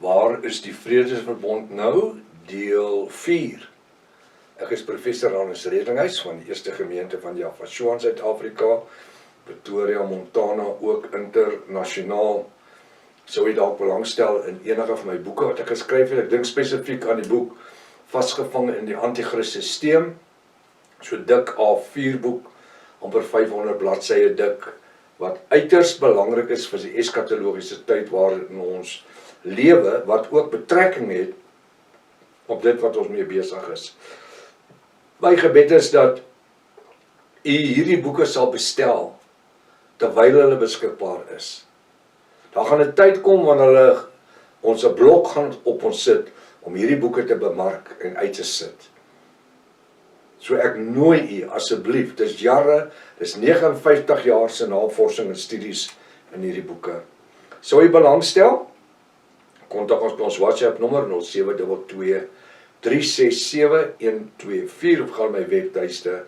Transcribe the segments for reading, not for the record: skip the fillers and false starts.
Waar is die Vredesverbond nou? Deel 4. Ek is professor Hannes Redinghuis van die eerste gemeente van Jaffa Shoan, Suid-Afrika, Pretoria, Montana, ook internasionaal. Sou jy dalk belangstel in enige van my boeke wat ek geskryf het. Ek dink spesifiek aan die boek Vasgevang in die Antichrist-Systeem, so dik A4 boek, amper 500 bladsye dik, wat uiters belangrik is vir die eskatologiese tyd waarin ons lewe, wat ook betrekking het op dit wat ons mee besig is. My gebed is dat u hierdie boeke sal bestel terwyl hulle beskikbaar is. Daar gaan 'n tyd kom wanneer hulle ons 'n blok gaan op ons sit om hierdie boeke te bemark en uit te sit. So ek nooi u asseblief, dis jare, dis 59 jaar se navorsing en studies in hierdie boeke. Sou u belangstel? Kontak ons by ons WhatsApp nommer 0722 367 124 of gaan my webtuiste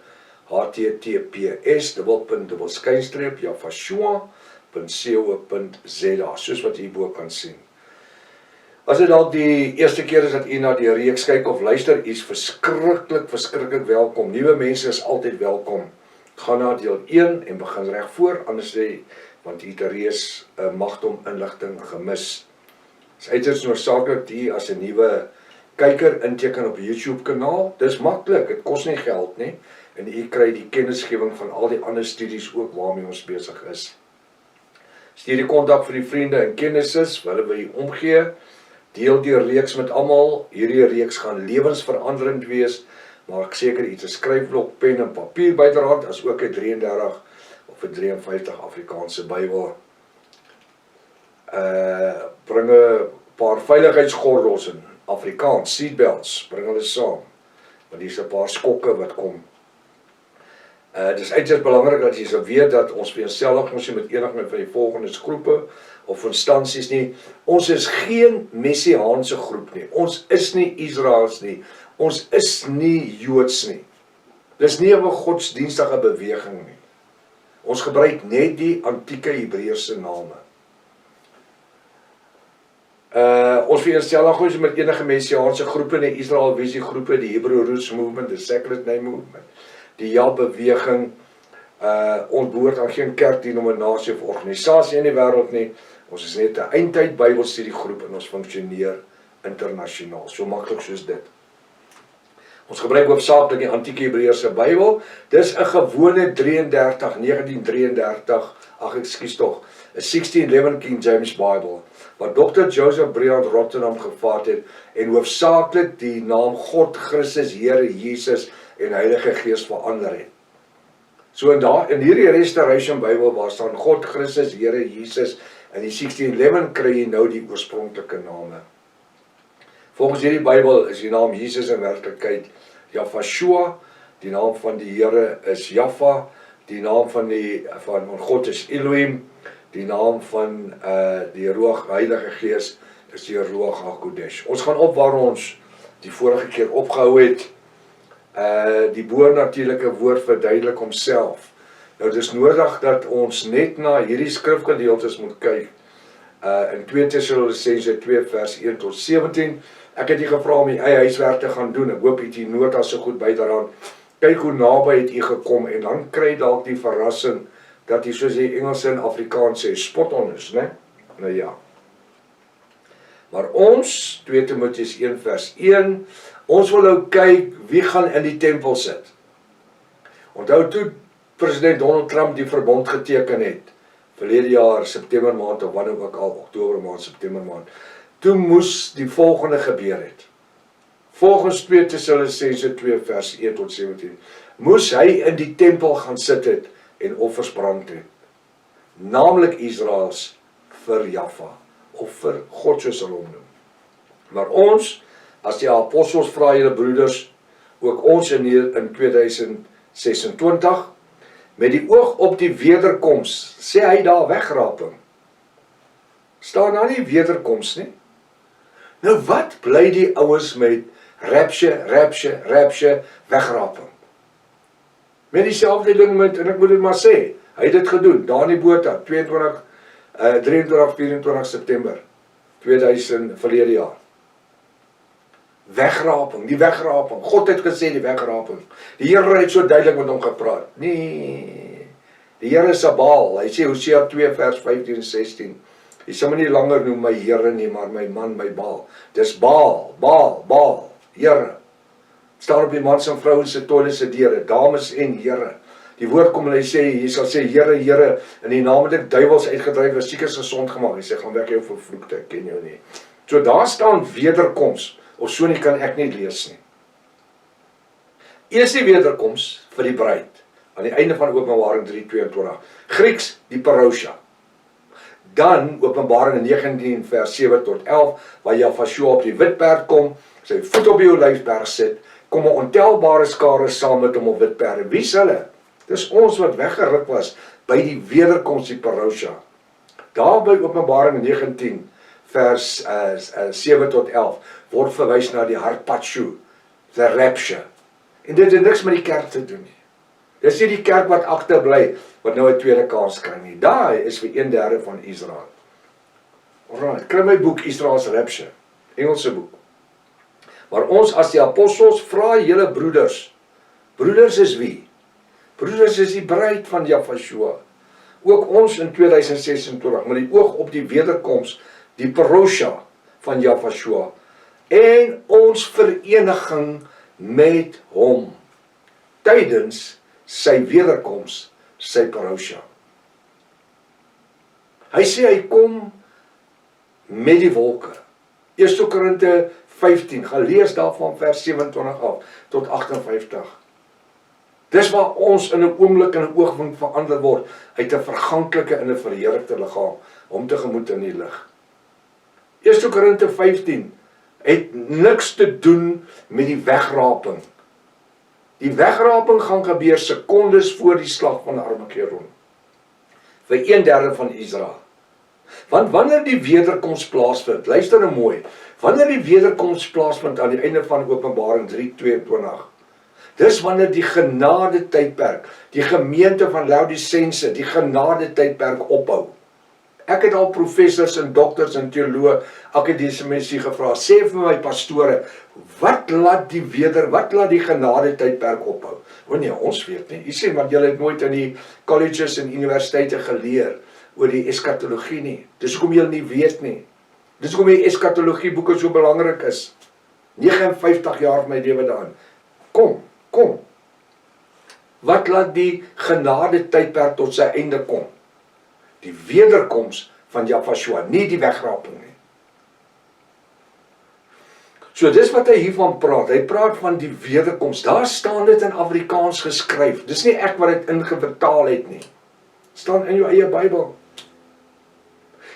https://jaffa.co.za, soos wat u hierbo kan sien. As dit dalk die eerste keer is dat u na die reeks kyk of luister, u is verskriklik welkom. Nuwe mense is altyd welkom. Gaan na deel 1 en begin reg voor, anders sê, want u het 'n reeks magdom inligting gemis. Dit is uiters noodsaaklik dat u as 'n nuwe kyker inteken op YouTube kanaal. Dis maklik, dit kos nie geld nie. En u kry die kennisgewing van al die ander studies ook waarmee ons besig is. Stuur die kontak vir die vriende en kennisses, hulle wil u omgee. Deel die reeks met almal. Hierdie reeks gaan lewensveranderend wees, maar ek seker iets 'n skryfblok, pen en papier byderhand, as ook 'n 33 of 'n 53 Afrikaanse Bybel. Bring 'n paar veiligheidsgordels in Afrikaans, seatbelts, bring hulle saam. Want hier's 'n paar skokke wat kom. Dit is uiters belangrik dat jy sal weet dat ons vereenselwig ons met enige van die volgende groepe of instansies nie. Ons is geen messiaanse groep nie. Ons is nie Israels nie. Ons is nie Joods nie. Dis nie 'n godsdienstige beweging nie. Ons gebruik net die antieke Hebreëse name. Ons vereenselwig ons met enige messiaanse groepe nie. Israel Visie groepe, die Hebrew Roots Movement, die Secular Name Movement, die Ja-beweging. Ons behoort aan geen kerkdenominasie of organisasie in die wêreld nie. Ons is net 'n eindtyd Bybelstudiegroep en ons funksioneer internasionaal, so maklik soos dit. Ons gebruik hoofsaaklik die antieke Hebreëse Bybel. Dis 'n gewone 1933, 'n 1611 King James Bible, wat Dr. Joseph Briand Rotterdam gevat het en hoofsaaklik die naam God, Christus, Here, Jesus en Heilige Gees verander het. So in hierdie Restoration Bybel waar staan God, Christus, Here, Jesus, in die 1611 kry jy nou die oorspronklike name. Volgens hierdie Bybel is die naam Jesus in werklikheid Jaffa Shoan, die naam van die Here is Jaffa, die naam van God is Elohim, die naam van die Ruach Heilige Gees is die Ruach HaKodesh. Ons gaan op waar ons die vorige keer opgehou het. Die bo-natuurlike woord verduidelik homself. Nou dis nodig dat ons net na hierdie skrifgedeeltes moet kyk. In 2 Tessalonisense 2 vers 1 tot 17. Ek het u gevra om die eie huiswerk te gaan doen. Ek hoop u het die notas so goed byderhand. Kyk hoe naby het u gekom en dan kry dalk die verrassing dat u, soos die Engelse en Afrikaans sê, spot on is, né? Nou ja. Maar ons, 2 Timoteus 1 vers 1, ons wil nou kyk wie gaan in die tempel sit. Onthou toe president Donald Trump die verbond geteken het, verlede jaar, September maand, of wanneer ook al, Oktober maand, September maand, toe moes die volgende gebeur het. Volgens 2 Tessalonisense 2 vers 1 tot 17, moes hy in die tempel gaan sit het en offers brand het. Naamlik Israels vir Jaffa, of vir God soos hulle hom noem. Maar ons, as die apostels vra julle broeders, ook ons in 2026, met die oog op die wederkoms, sê hy daar wegraping. Staan daar nie wederkoms nie? Nou wat bly die ouens met rapture, wegraping? Met dieselfde ding met, en ek moet dit maar sê, hy het dit gedoen, daar in die boot, 23, 24 September 2000 verlede jaar. Wegraping, die wegraping. God het gesê die wegraping. Die Here het so duidelik met hom gepraat. Nee, die Here is 'n Baal. Hy sê Hosea 2 vers 15 en 16. Hy sê my nie langer noem my Here nie, maar my man, my Baal. Dis Baal, Baal, Baal, Here. Staan op die mans en vrouens se toilet se deure, dames en Here. Die woord kom en hy sê, jy sal sê, Here, Here, in die naam het ek duiwels uitgedryf, is siekes gesond gemaak. Hy sê, gaan weg jou vervloekte, ek ken jou nie. So daar staan wederkoms, of so nie kan ek nie lees nie. Eers die wederkoms vir die bruid, aan die einde van Openbaring 3:22. Grieks, die parousia. Dan Openbaring 19 vers 7 tot 11, waar Jafashua op die wit perd kom, sy voet op die olyfberg sit, kom 'n ontelbare skare saam met hom op wit perde. Wie is hulle? Dis ons wat weggeruk was by die wederkoms, die parousia. Daar by Openbaring 19 vers 7 tot 11 word verwys na die harpatsjo, the rapture. En dit het niks met die kerk te doen nie. Dis nie die kerk wat agterbly, wat nou 'n tweede kans kry nie. Daai is vir 1/3 van Israel. Alright, kry my boek Israel's Rapture, Engelse boek. Maar ons as die apostels vra julle broeders. Broeders is wie? Broeders is die bruid van Jafashua. Ook ons in 2026 met die oog op die wederkoms, die parousia van Jafashua en ons vereniging met hom tydens sy wederkoms, sy parousia. Hy sê hy kom met die wolke. 1 Korinte 15, gaan lees daarvan vers 27 af tot 58. Dis waar ons in 'n oomblik en 'n oogwink verander word uit 'n verganklike in 'n verheerlikte liggaam om tegemoet in die lig. 1 Korinte 15 het niks te doen met die wegraping. Die wegraping gaan gebeur sekondes voor die slag van Armageddon. Vir 1/3 van Israel. Want wanneer die wederkoms plaasvind, luister nou mooi, wanneer die wederkoms plaasvind aan die einde van Openbaring 3:22, dis wanneer die genade tydperk, die gemeente van Laodicense, die genade tydperk ophou. Ek het al professors en dokters en teoloë, akademiese mense gevra, sê vir my pastore, wat laat die genade tydperk ophou? O nee, ons weet nie. Jy sê, want julle het nooit in die colleges en universiteite geleer oor die eskatologie nie. Dis hoekom julle nie weet nie. Dis hoekom die eskatologie boeke so belangrik is. 59 jaar van my lewe daarin. Kom. Wat laat die genade tydperk tot sy einde kom? Die wederkoms van Jafashua, nie die wegraping nie. So dis wat hy hiervan praat. Hy praat van die wederkoms. Daar staan dit in Afrikaans geskryf. Dis nie ek wat dit ingevertaal het nie. Staan in jou eie Bybel.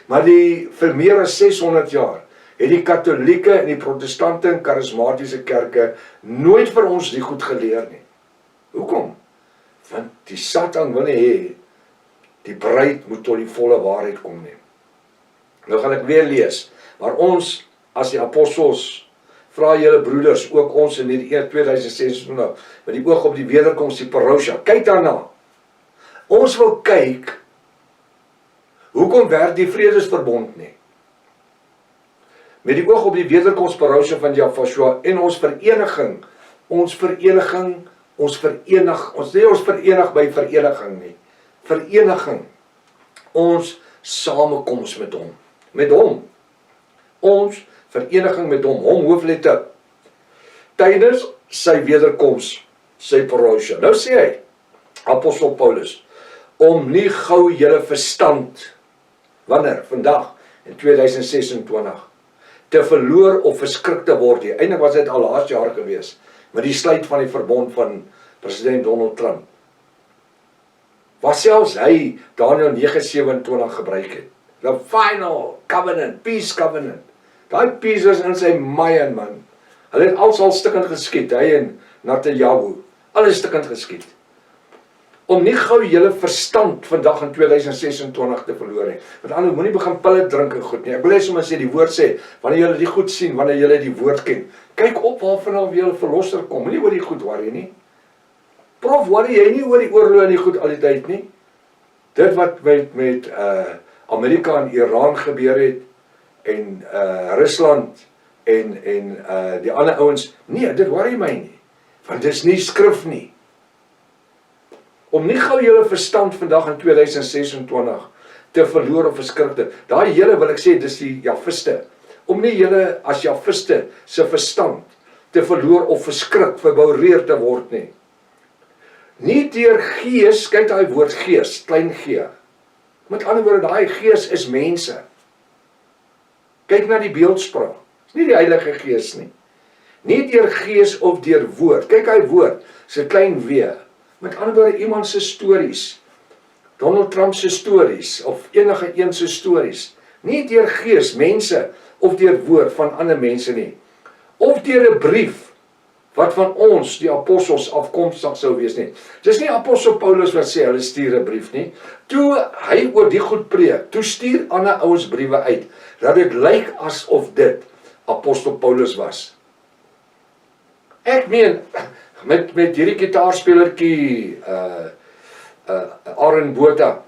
Maar vir meer as 600 jaar het die Katolieke en die Protestante en Charismatiese kerke nooit vir ons die goed geleer nie. Hoekom? Want die Satan wil nie hê die bruid moet tot die volle waarheid kom nie. Nou gaan ek weer lees, maar ons as die apostels vra julle broeders, ook ons in hierdie 2026, met die oog op die wederkoms, die parousia, kyk daarna. Ons wil kyk, hoekom werk die vredesverbond nie? Met die oog op die wederkoms parousia van Jafashua en ons vereniging by vereniging nie. Vereniging, ons samekoms met hom, ons vereniging met hom hoofletter, tydens sy wederkoms, sy parousia. Nou sê hy, apostel Paulus, om nie gou julle verstand, wanneer, vandag, in 2026, te verloor of verskrik te word. Eindelik was dit al laas jaar gewees, met die sluit van die verbond van president Donald Trump. Wat selfs hy Daniël 9:27 gebruik het. The final covenant, peace covenant. Daai peace is in sy Mayan, man. Hulle het al stukkend geskiet, hy en Netanyahu. Alles stukkend geskiet. Om nie gou julle verstand vandag in 2026 te verloor nie. Want anders moenie begin pille drink en goed nie. Ek wil hê sommer sê die woord sê, wanneer julle die goed sien, wanneer julle die woord ken, kyk op waarvan julle verlosser kom. Moenie oor die goed worry nie. Prof, worry jy nie oor die oorlog en die goed al die tyd nie? Dit wat met Amerika en Iran gebeur het, en Rusland en die ander ouens, nee, dit worry my nie, want dit is nie skrif nie. Om nie gou julle verstand vandag in 2026 te verloor of verskrikte, daai julle wil ek sê, dis die Javiste, om nie julle as Javiste se verstand te verloor of verskrik, verboureer te word nie. Nie deur gees, kyk daai woord gees, klein g. Met ander woorde, daai gees is mense. Kyk na die beeldspraak, dis nie die Heilige Gees nie. Nie deur gees of deur woord, kyk hy woord, se klein w. Met ander woorde, iemand se stories, Donald Trump se stories, of enige een se stories, nie deur gees, mense, of deur woord van ander mense nie, of deur 'n brief, wat van ons, die apostels, afkomstig sou wees nie. Dis nie apostel Paulus wat sê, hulle stuur 'n brief nie. Toe hy oor die goed preek, toe stuur ander ouens briewe uit, dat dit lyk asof dit apostel Paulus was. Ek meen, met hierdie gitaarspelertjie, Aaron Botha,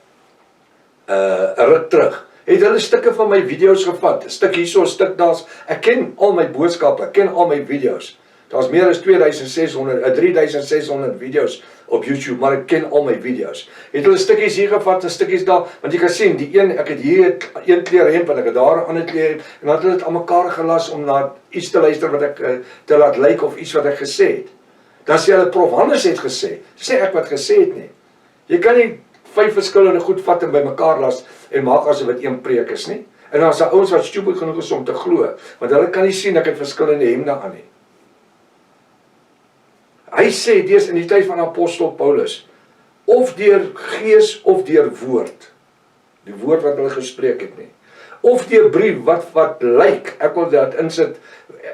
'n ruk terug, het hulle stukke van my video's gevat, 'n stuk hierso, 'n stuk daar's, ek ken al my boodskappe, ek ken al my video's, daar's meer as 3600 video's op YouTube, maar ek ken al my video's, het hulle stukkies hier gevat, en stukkies daar, want jy kan sien, die een, ek het hier een kleur hemp, en ek het daar 'n ander kleur hemp, en dan het hulle dit aan mekaar gelas, om na iets te luister wat ek, te laat lyk, of iets wat ek gesê het. Dan sê hulle, Prof Hannes het gesê, sê ek wat gesê het nie. Jy kan nie 5 verskillende goed vat en by mekaar las en maak asof dit een preek is nie. En dan is daar ouens wat stupid genoeg is om te glo, want hulle kan nie sien ek het verskillende hemde aan nie. Hy sê dees in die tyd van apostel Paulus, of deur gees of deur woord, die woord wat hulle gespreek het nie, of deur brief wat lyk, ek wil dit insit,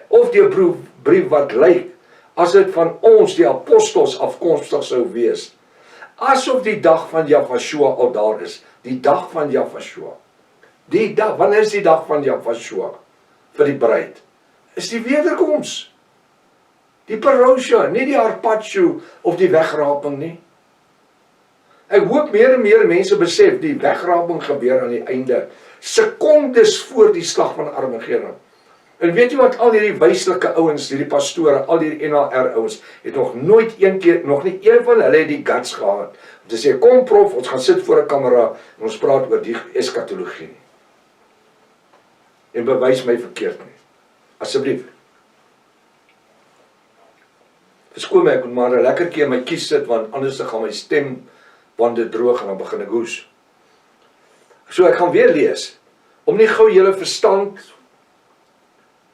of deur brief wat lyk, as dit van ons, die apostels, afkomstig sou wees, asof die dag van Javashua al daar is, die dag van Javashua, die dag, wanneer is die dag van Javashua, vir die bruid, is die wederkoms, die parousia, nie die harpacho, of die wegraping nie. Ek hoop meer en meer mense besef, die wegraping gebeur aan die einde, sekondes voor die slag van Armageddon. En weet jy wat, al hierdie wyslike ouens, hierdie pastore, al hierdie NHR ouens, het nog nooit een keer, nog nie een van hulle het die guts gehad, om te sê, kom prof, ons gaan sit voor 'n kamera, en ons praat oor die eskatologie nie. En bewys my verkeerd nie. Asseblief. Verskoon my, ek moet maar 'n lekker keer my kies sit, want anders gaan my stembande droog, en dan begin ek hoes. So, ek gaan weer lees, om nie gou julle verstand,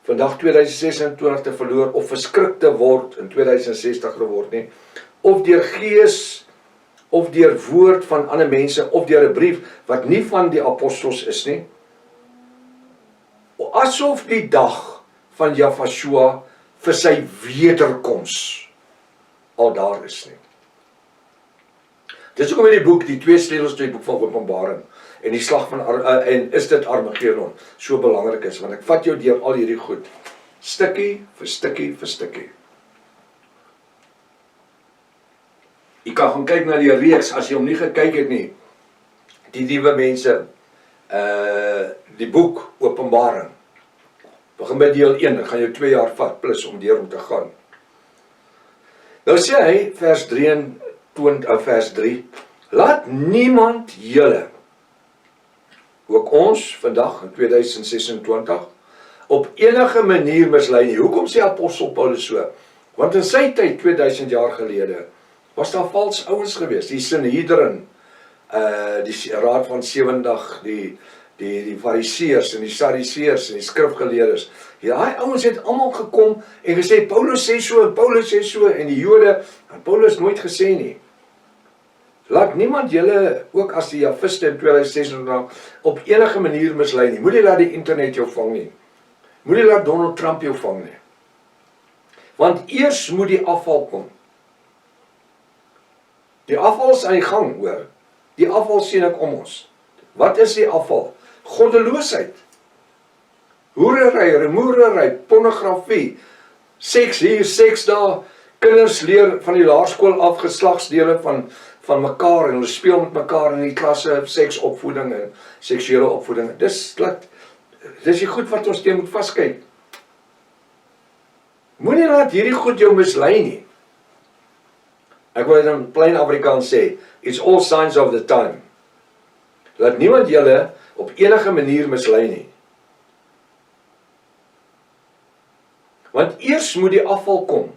vandag 2026 te verloor, of verskrik te word, in 2060 geword nie, of deur gees, of deur woord van ander mense, of deur 'n brief, wat nie van die apostels is nie, asof die dag van Javashua, vir sy wederkoms, al daar is nie. Dit is ook met die boek, die 2 sleutels tot die boek van Openbaring, en die slag van, en is dit Armageddon, so belangrik is, want ek vat jou deur al hierdie goed, stukkie vir stukkie vir stukkie. Jy kan gaan kyk na die reeks, as jy hom nie gekyk het nie, die nuwe mense, die boek Openbaring, begin by deel 1, dan gaan jou 2 jaar vat, plus om deur om te gaan. Nou sê hy, vers 3, laat niemand julle, ook ons, vandag in 2026, op enige manier mislei nie. Hoekom sê apostel Paulus so? Want in sy tyd, 2000 jaar gelede, was daar vals ouens geweest, die Sanhedrin, die raad van 70, die fariseërs en die sadiseërs en die skrifgeleerdes. Daai ouens het almal gekom en gesê, Paulus sê so, en Paulus sê so, en die Jode, en Paulus nooit gesê nie. Laat niemand julle, ook as die Javiste in 2026, op enige manier mislei nie. Moenie laat die internet jou vang nie. Moenie laat Donald Trump jou vang nie. Want eers moet die afval kom. Die afval is aan die gang, hoor. Die afval sien ek om ons. Wat is die afval? Goddeloosheid. Hoerery, rumoerery, pornografie, seks hier, seks daar. Kinders leer van die laerskool af geslagsdele van mekaar, en hulle speel met mekaar in die klasse, seksopvoeding en seksuele opvoeding. Dis laat Dis die goed wat ons teen moet vaskyk. Moenie laat hierdie goed jou mislei nie. Ek wil dit in plain Afrikaans sê, it's all signs of the time. Laat niemand julle op enige manier mislei nie. Want eers moet die afval kom.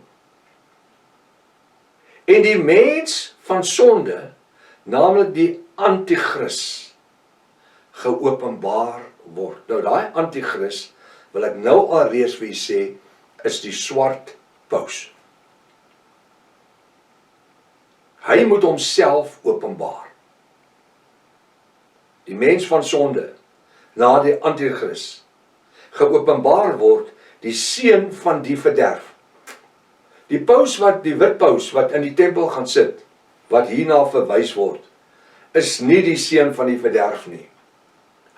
En die mens van sonde, naamlik die anti-kris, geopenbaar word. Nou daai anti-kris, wil ek nou alreeds vir julle sê, is die swart paus. Hy moet homself openbaar. Die mens van sonde, na die anti-kris, geopenbaar word, die seun van die verderf. Die paus die wit paus wat in die tempel gaan sit, wat hierna verwys word, is nie die seun van die verderf nie.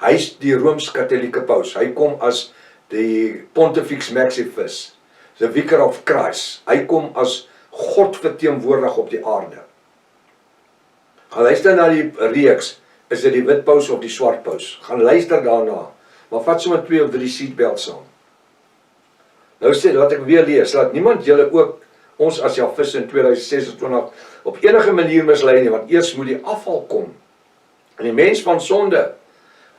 Hy is die Rooms-Katholieke paus. Hy kom as die Pontifex Maximus, the Vicar of Christ. Hy kom as God verteenwoordig op die aarde. Gaan luister na die reeks, is dit die wit paus of die swart paus? Gaan luister daarna, maar vat sommer 2 of 3 seatbelts saam. Nou sê, laat ek weer lees, laat niemand julle ook, ons as Javisse in 2026, op enige manier mislei nie, want eers moet die afval kom. En die mens van sonde,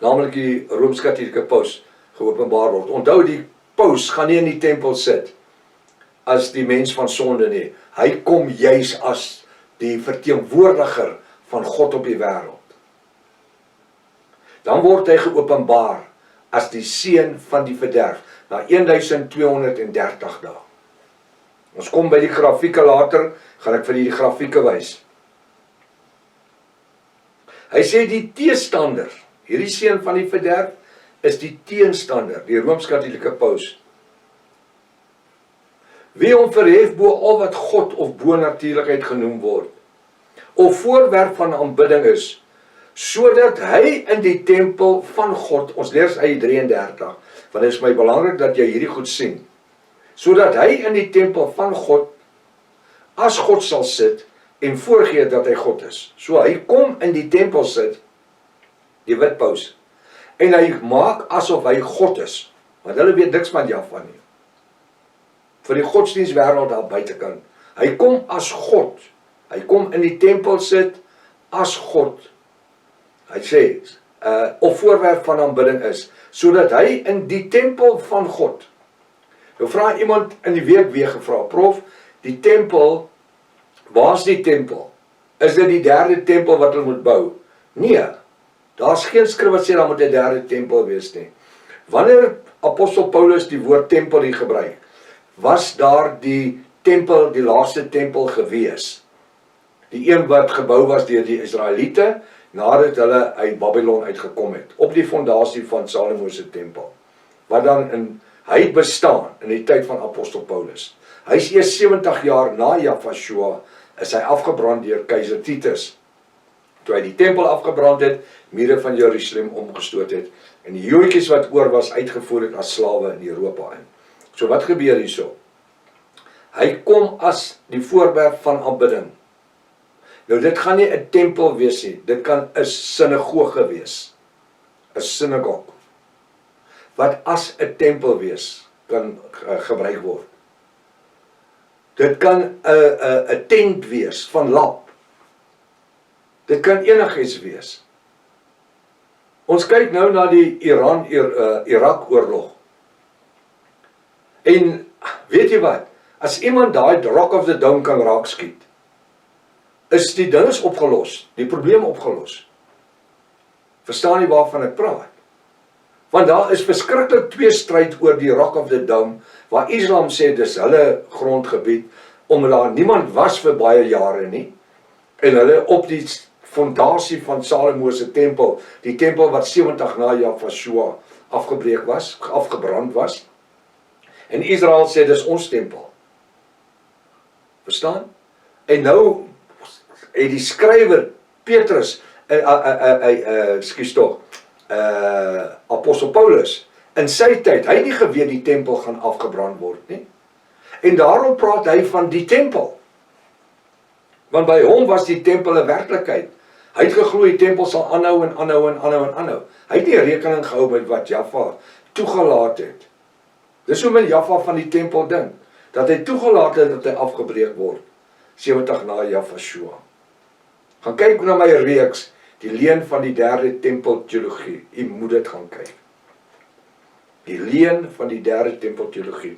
naamlik die Rooms-Katholieke paus, geopenbaar word. Onthou, die paus gaan nie in die tempel sit, as die mens van sonde nie. Hy kom juis as die verteenwoordiger van God op die wêreld. Dan word hy geopenbaar as die seun van die verderf, na 1230 dae. Ons kom by die grafieke later, gaan ek vir die grafieke wys. Hy sê die teestander, hierdie seun van die verderf, is die teenstander, die Rooms-Katholieke paus. Wie hom verhef bo al wat God of bonatuurlikheid genoem word, of voorwerp van aanbidding is, sodat hy in die tempel van God, ons lees uit 33, want dit is my belangrik dat jy hierdie goed sien, sodat hy in die tempel van God, as God sal sit, en voorgee dat hy God is. So hy kom in die tempel sit, die wit paus, en hy maak asof hy God is, want hulle weet niks van Java nie. Vir die godsdienstwêreld daar buitekant. Hy kom as God, hy kom in die tempel sit, as God. Hy sê, of voorwerp van aanbidding is, sodat hy in die tempel van God. Nou vra iemand in die week weer gevra, prof, die tempel, waar is die tempel? Is dit die derde tempel wat hulle moet bou? Nee, daar is geen skrif wat sê daar moet 'n derde tempel wees nie. Wanneer apostel Paulus die woord tempel hier gebruik, was daar die tempel, die laaste tempel gewees. Die een wat gebou was deur die Israeliete, nadat hulle uit Babylon uitgekom het, op die fondasie van Salomo se tempel, wat dan hy bestaan in die tyd van apostel Paulus. Hy is eers 70 jaar na Jafashua, is hy afgebrand deur keiser Titus. Toe hy die tempel afgebrand het, mure van Jerusalem omgestoot het, en die Joodjies wat oor was, uitgevoer het as slawe in Europa in. So wat gebeur hierso? Hy kom as die voorwerp van aanbidding. Nou dit gaan nie 'n tempel wees nie, dit kan 'n sinagoge wees. 'n Synagoog. Wat as 'n tempel wees, kan gebruik word. Dit kan 'n tent wees van lap. Dit kan enigiets wees. Ons kyk nou na die Iran-Irak oorlog. En weet jy wat? As iemand daai Rock of the Dome kan raak skiet, is die ding is opgelos, die probleem opgelos. Verstaan jy waarvan ek praat? Want daar is verskriklik tweestryd oor die Rock of the Dome, waar Islam sê dis hulle grondgebied, omdat daar niemand was vir baie jare nie, en hulle op die fondasie van Salomo se tempel, die tempel wat 70 na Jafashua afgebrand was, en Israel sê dis ons tempel. Verstaan? En nou het die skrywer Petrus, apostel Paulus, in sy tyd, hy het nie geweet die tempel gaan afgebrand word nie. En daarom praat hy van die tempel. Want by hom was die tempel 'n werklikheid. Hy het geglo die tempel sal aanhou en aanhou en aanhou en aanhou. Hy het nie rekening gehou met wat toegelaat het. Dis hoe men Jaffa van die tempel dink, dat hy toegelaat het dat hy afgebreek word, 70 na Jafashua. Gaan kyk na my reeks, die leen van die derde tempelteologie, jy moet dit gaan kyk. Die leen van die derde tempelteologie.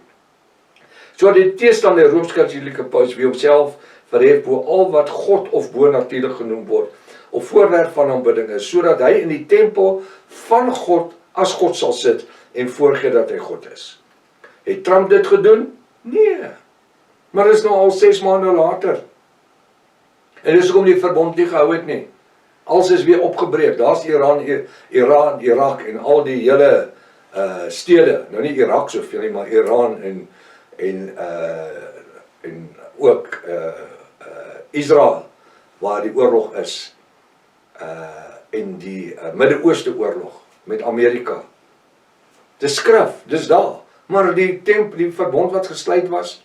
So die teestander Rooms-Katolieke Paus wie homself verhef bo al wat God of bonatuurlik genoem word, of voorwerp van aanbidding is, sodat hy in die tempel van God as God sal sit en voorgee dat hy God is. Het Trump dit gedoen? Nee. Maar dit is nou al 6 maande later. En dis hoekom die verbond nie gehou het nie. Alles is weer opgebreek. Daar's Iran, Irak en al die hele stede, nou nie Irak soveel nie, maar Iran en ook Israel, waar die oorlog is, en die Midde-Ooste oorlog met Amerika. Dis skrif, dis daar. Maar die verbond wat gesluit was,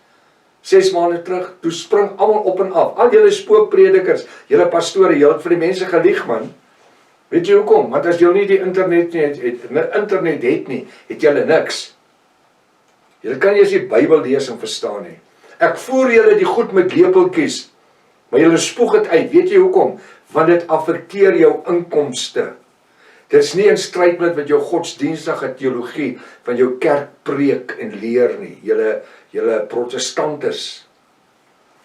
6 maande terug, toe spring almal op en af. Al julle spookpredikers, julle pastore, julle het vir die mense gelieg, man. Weet jy hoekom? Want as jy nie die internet het nie, het julle niks. Julle kan nie eens die Bybel lees en verstaan nie. Ek voer julle die goed met lepeltjies, maar julle spoeg het uit. Weet jy hoekom? Want dit affekteer jou inkomste. Dit is nie in stryd met wat jou godsdienstige teologie van jou kerk preek en leer nie. Julle protestantes,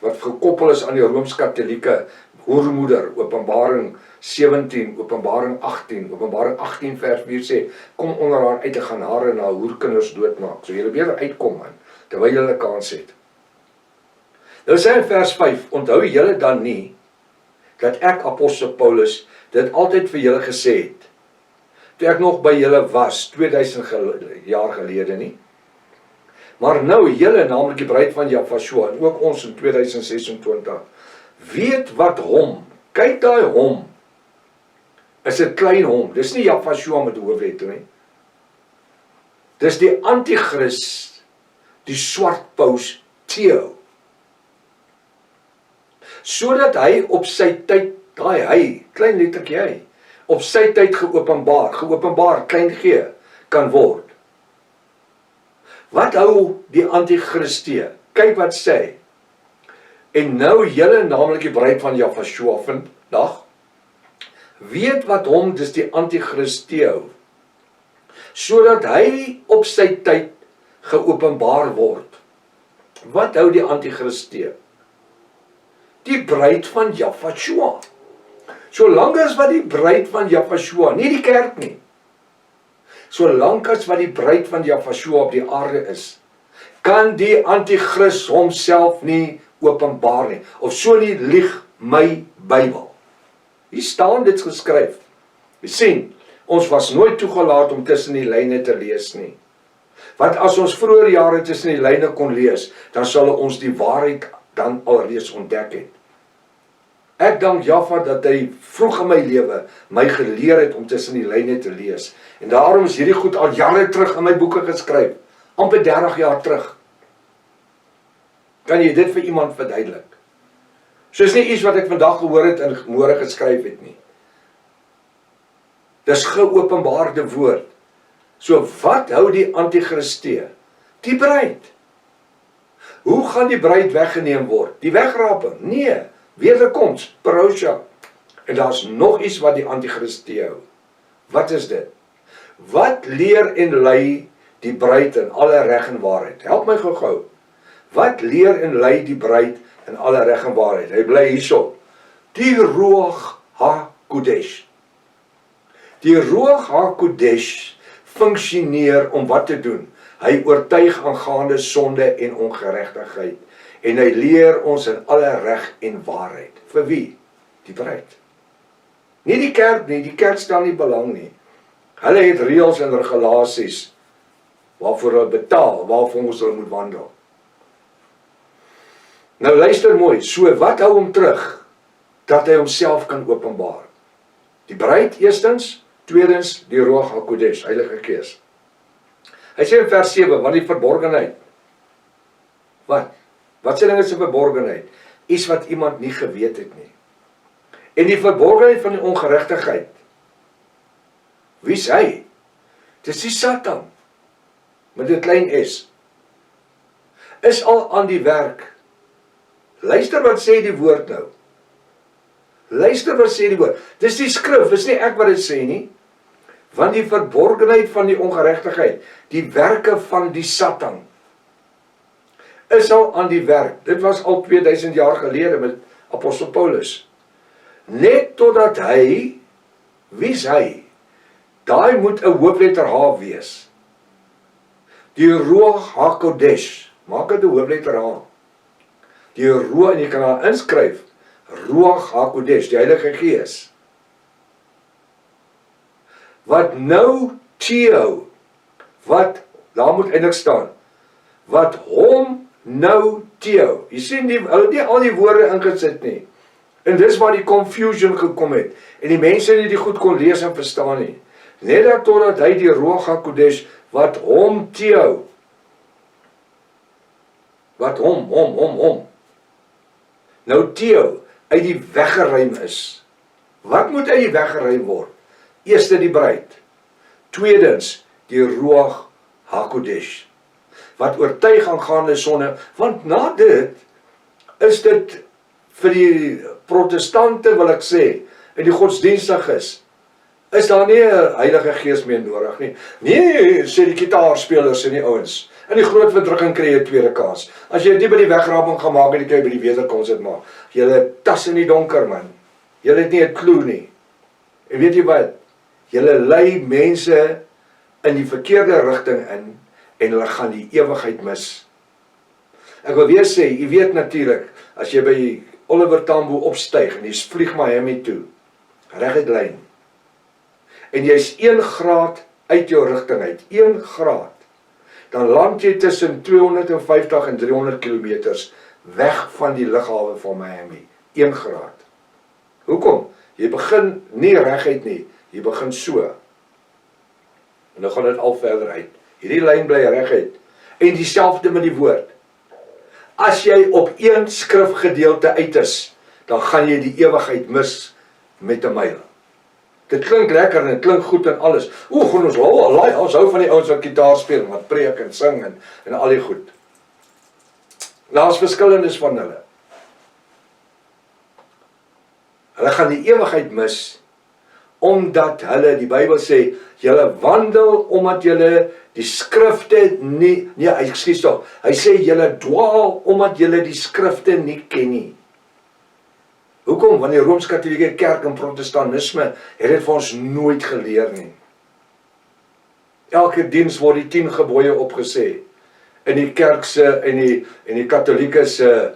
wat gekoppel is aan die Rooms-Katolieke hoermoeder, Openbaring 17, Openbaring 18, Openbaring 18 vers 4 sê, kom onder haar uit te gaan haar en haar hoerkinders doodmaak. So julle weer uitkom, man, terwyl julle kans het. Nou sê in vers 5, onthou julle dan nie, dat ek, apostel Paulus, dit altyd vir julle gesê het, toe ek nog by julle was, 2000 jaar gelede nie, maar nou julle, naamlik die bruid van Jafashua, en ook ons in 2026, weet wat hom, kyk daai hom, is 'n klein hom, dis nie Jafashua met hoofletter nie, dis die antichrist, die swart paus Theo, sodat hy op sy tyd, daai hy, klein lettertjie hy, op sy tyd geopenbaar, klein g, kan word. Wat hou die antichristee? Kyk wat sê. En nou julle, naamlik die bruid van Jafashua vandag, weet wat hom, dis die antichristee hou, sodat hy op sy tyd geopenbaar word. Wat hou die antichristee? Die bruid van Jafashua. Solank as wat die bruid van Jafashua, nie die kerk nie, solank as wat die bruid van Jafashua op die aarde is, kan die antichrist homself nie openbaar nie, of so nie lieg my Bybel. Hier staan dit geskryf. Jy sien, ons was nooit toegelaat om tussen die lyne te lees nie. Want as ons vroeër jare tussen die lyne kon lees, dan sal ons die waarheid dan alreeds ontdek het. Ek dank Jaffa dat hy vroeg in my lewe my geleer het om tussen die lyne te lees. En daarom is hierdie goed al jare terug in my boeke geskryf. Amper 30 jaar terug. Kan jy dit vir iemand verduidelik? So is nie iets wat ek vandag gehoor het en môre geskryf het nie. Dis geopenbaarde woord. So wat hou die antichristee? Die bruid. Hoe gaan die bruid weggeneem word? Die wegraping? Nee. Wederkoms, parousia. En daar's nog iets wat die antichristee hou. Wat is dit? Wat leer en lei die bruid in alle reg en waarheid? Help my gou-gou. Wat leer en lei die bruid in alle reg en waarheid? Hy bly hierso. Die Ruach HaKodesh. Die Ruach HaKodesh funksioneer om wat te doen? Hy oortuig aangaande sonde en ongeregtigheid. En hy leer ons in alle reg en waarheid. Vir wie? Die bruid. Nie die kerk nie, die kerk stel nie belang nie. Hulle het reëls en regulasies waarvoor hulle betaal, waarvoor ons hulle moet wandel. Nou luister mooi, so wat hou hom terug? Dat hy homself kan openbaar. Die bruid eerstens, tweedens die Ruach HaKodesh, Heilige Gees. Hy sê in vers 7, wat die verborgenheid. Wat sê dinge se verborgenheid? Iets wat iemand nie geweet het nie. En die verborgenheid van die ongeregtigheid. Wie is hy? Dis die Satan. met 'n klein s, is al aan die werk. Luister wat sê die woord nou. Luister wat sê die woord. Dis die skrif, dis nie ek wat dit sê nie. Want die verborgenheid van die ongeregtigheid, die werke van die Satan, is al aan die werk. Dit was al 2000 jaar gelede met apostel Paulus. Net totdat hy, wie is hy? Daai moet 'n hoofletter H wees. Die Ruach HaKodesh, maak dit 'n hoofletter H. Die Ruach, en jy kan daar inskryf, Ruach HaKodesh, die Heilige Gees. Wat nou Theo, wat, daar moet eintlik staan, wat hom nou Theo. Jy sien, hulle het nie al die woorde ingesit nie. En dis waar die confusion gekom het. En die mense nie die goed kon lees en verstaan nie. Net dat totdat hy die Ruach HaKodesh, wat hom Theo. Wat hom. Nou Theo, uit die weggeruim is. Wat moet uit die weggeruim word? Eerste die bruid. Tweedens, die Ruach HaKodesh. Wat oortuig aangaande sonde, want na dit, is dit vir die protestante wil ek sê, en die godsdienstiges, is daar nie 'n Heilige Gees meer nodig nie. Nee, sê die gitaarspelers en die ouens. In die groot verdrukking kry jy 'n tweede kans. As jy dit nie by die wegraping gemaak het, kan jy by die wederkoms dit maak. Julle tas in die donker, man. Julle het nie 'n klou nie. En weet jy wat? Julle lei mense in die verkeerde rigting in, en hulle gaan die ewigheid mis. Ek wil weer sê, jy weet natuurlik, as jy by Oliver Tambo opstyg, en jy vlieg Miami toe, reguit lyn, en jy is 1 graad uit jou rigting uit, 1 graad, dan land jy tussen 250 en 300 kilometers weg van die lughawe van Miami, 1 graad. Hoekom? Jy begin nie reguit nie, jy begin so. En nou gaan dit al verder uit. Hierdie lyn bly reguit. En dieselfde met die woord. As jy op 1 skrifgedeelte uit is, dan gaan jy die ewigheid mis met 'n myl. Dit klink lekker en dit klink goed en alles. Gaan ons hou van die ouens wat gitaar speel, wat preek en sing en al die goed. Daar's verskillendes van hulle. Hulle gaan die ewigheid mis, omdat hulle, die Bybel sê, julle wandel omdat julle die skrifte nie, ekskuus tog, hy sê julle dwaal omdat julle die skrifte nie ken nie. Hoekom? Want die Rooms-Katolieke Kerk en Protestantisme het dit vir ons nooit geleer nie. Elke diens word die 10 gebooie opgesê. In die kerk se en die Katolieke se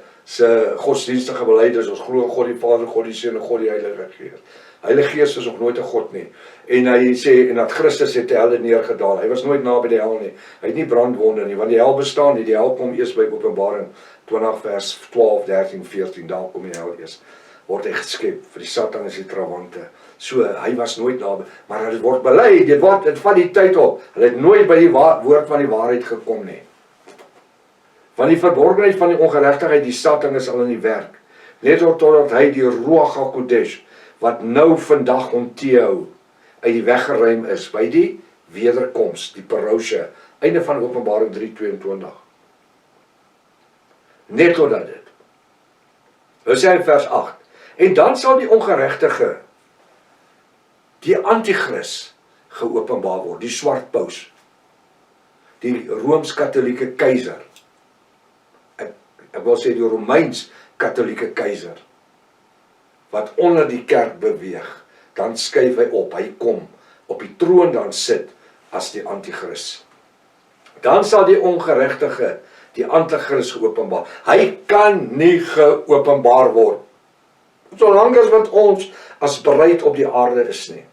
godsdienstige beleid is ons glo in God die Vader, God die Seun en God die Heilige Gees. Heilige Gees is nog nooit 'n God nie. En hy sê, en dat Christus het die hel neergedaal. Hy was nooit naby die hel nie. Hy het nie brandwonde nie, want die hel bestaan nie. Die hel kom eers by Openbaring 20 vers 12, 13, 14. Daar kom die hel eers. Word hy geskep, vir die Satan is die trawante. So, hy was nooit naby, maar dit word bely, dit vat die tyd op. Hulle het nooit by die woord van die waarheid gekom nie. Van die verborgenheid van die ongeregtigheid, die Satan is al in die werk. Net totdat hy die Ruach HaKodesh, wat nou vandag onthou, uit die weggeruim is, by die wederkoms, die parousia, einde van Openbaring 3:22. Net totdat dit. We sê in vers 8, en dan sal die ongeregtige, die antichrist, geopenbaar word, die swart paus, die Rooms-Katolieke keizer, ek wil sê die Romeins-Katolieke keizer, wat onder die kerk beweeg, dan skuif hy op, hy kom op die troon dan sit as die antichrist. Dan sal die ongeregtige, die antichrist geopenbaar. Hy kan nie geopenbaar word, solank as wat ons as bruid op die aarde is nie,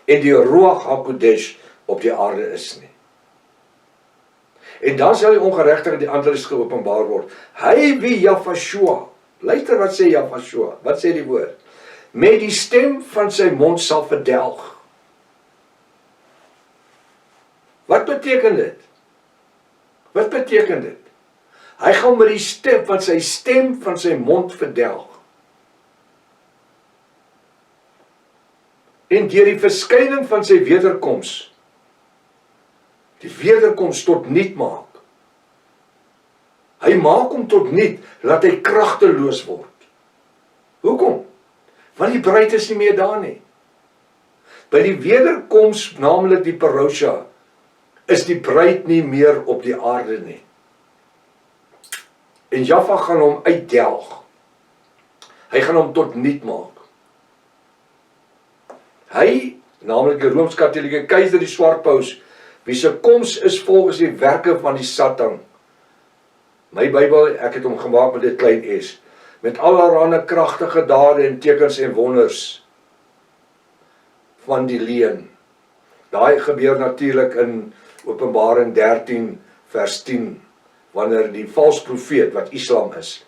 en die Ruach HaKodesh op die aarde is nie. En dan sal die ongeregtige, die antichrist geopenbaar word. Hy wie Jafashua, luister wat sê Jafashua, wat sê die woord? Met die stem van sy mond sal verdelg. Wat beteken dit? Wat beteken dit? Hy gaan met die stem van sy mond verdelg. En deur die verskyning van sy wederkoms, die wederkoms tot niet maak. Hy maak hom tot niet, laat hy kragteloos word. Hoekom? Want die bruid is nie meer daar nie. By die wederkoms, naamlik die parousia, is die bruid nie meer op die aarde nie. En Jaffa gaan hom uitdelg. Hy gaan hom tot niet maak. Hy, naamlik die Rooms-Katholieke keiser die swartpaus, wie se koms is volgens die werke van die Satan. My Bybel, ek het hom gemaak met dit klein s, met allerhande kragtige dade en tekens en wonders van die leuen. Daai gebeur natuurlik in Openbaring 13 vers 10, wanneer die vals profeet, wat Islam is,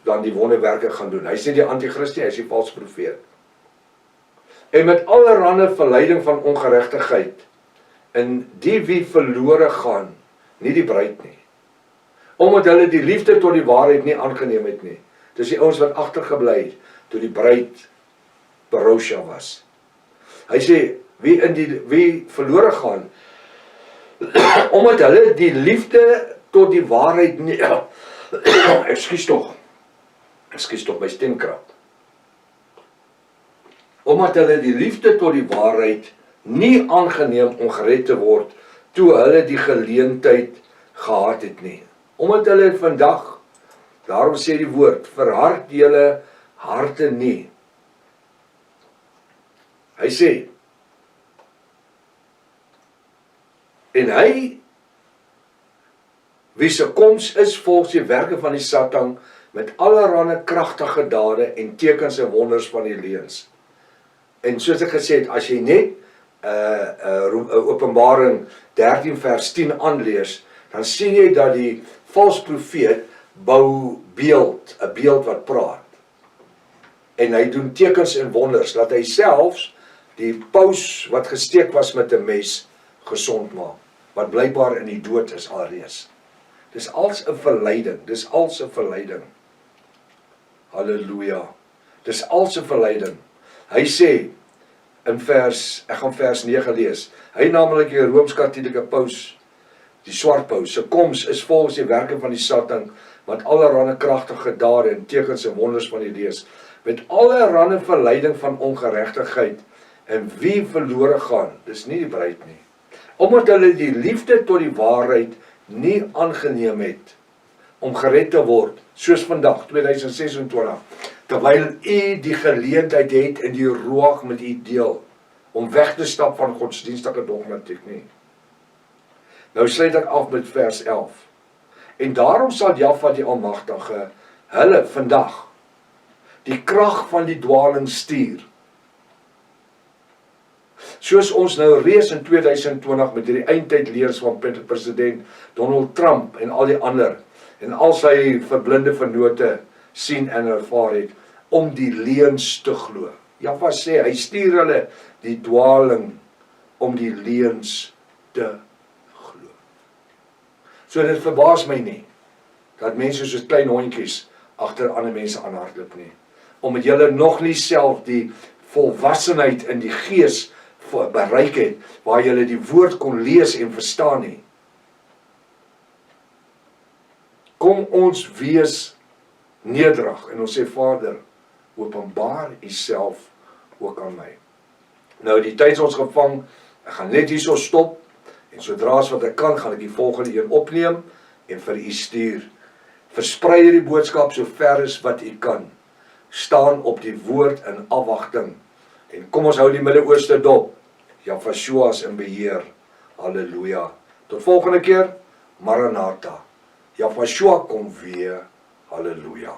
dan die wonderwerke gaan doen. Hy is nie die antichrist nie, hy is die vals profeet. En met allerhande verleiding van ongeregtigheid, in die wie verlore gaan, nie die bruid nie. Omdat hulle die liefde tot die waarheid nie aangeneem het nie. Dis die ouens wat agtergebly het, toe die bruid parousia was. Hy sê, wie verlore gaan, omdat hulle die liefde tot die waarheid nie, ekskuus tog, my stemkrap. Omdat hulle die liefde tot die waarheid nie aangeneem om gered te word, toe hulle die geleentheid gehad het nie. Omdat hulle vandag, daarom sê die woord, verhard julle harte nie. Hy sê, en hy, wie se koms is volgens die werke van die Satan, met allerhande kragtige dade en tekens en wonders van die leuns. En soos ek gesê het, as jy net Openbaring 13 vers 10 aanlees, dan sien jy dat die vals profeet bou beeld, 'n beeld wat praat. En hy doen tekens en wonders, dat hy selfs die paus wat gesteek was met 'n mes gesond maak, wat blykbaar in die dood is alreeds. Dis als 'n verleiding, dis als 'n verleiding. Halleluja. Dis als 'n verleiding. Hy sê, ek gaan vers 9 lees, hy naamlik die Rooms-Katholieke paus, die swartpaus, se koms is volgens die werke van die Satan, met allerhande kragtige dade en tekens en wonders van die lees, met allerhande verleiding van ongeregtigheid, en wie verlore gaan, dis nie die bruid nie, omdat hulle die liefde tot die waarheid nie aangeneem het, om gered te word, soos vandag, 2026, terwyl u die geleentheid het in die ruach met u deel, om weg te stap van godsdienstige dogmatiek nie. Nou sluit ek af met vers 11. En daarom sal Jaffa die Almagtige hulle vandag die krag van die dwaling stuur. Soos ons nou reeds in 2020 met hierdie eindtydleers van president Donald Trump en al die ander en al sy verblinde vennote sien en ervaar het om die leuns te glo. Jaffa sê hy stuur hulle die dwaling om die leuns te glo. So dit verbaas my nie dat mense soos klein hondjies agter ander mense aanhardloop nie. Omdat julle nog nie self die volwassenheid in die gees bereik het, waar julle die woord kon lees en verstaan nie. Kom ons wees nederig en ons sê, Vader, openbaar u self ook aan my. Nou die tyd is ons gevang, ek gaan net hierso stop, en sodra as wat ek kan, gaan ek die volgende een opneem, en vir u stuur. Versprei hierdie boodskap so ver as wat u kan. Staan op die woord in afwagting. En kom ons hou die Midde-Ooste dop. Jaffa is in beheer. Halleluja. Tot volgende keer, Maranatha. Jaffa kom weer. Halleluja.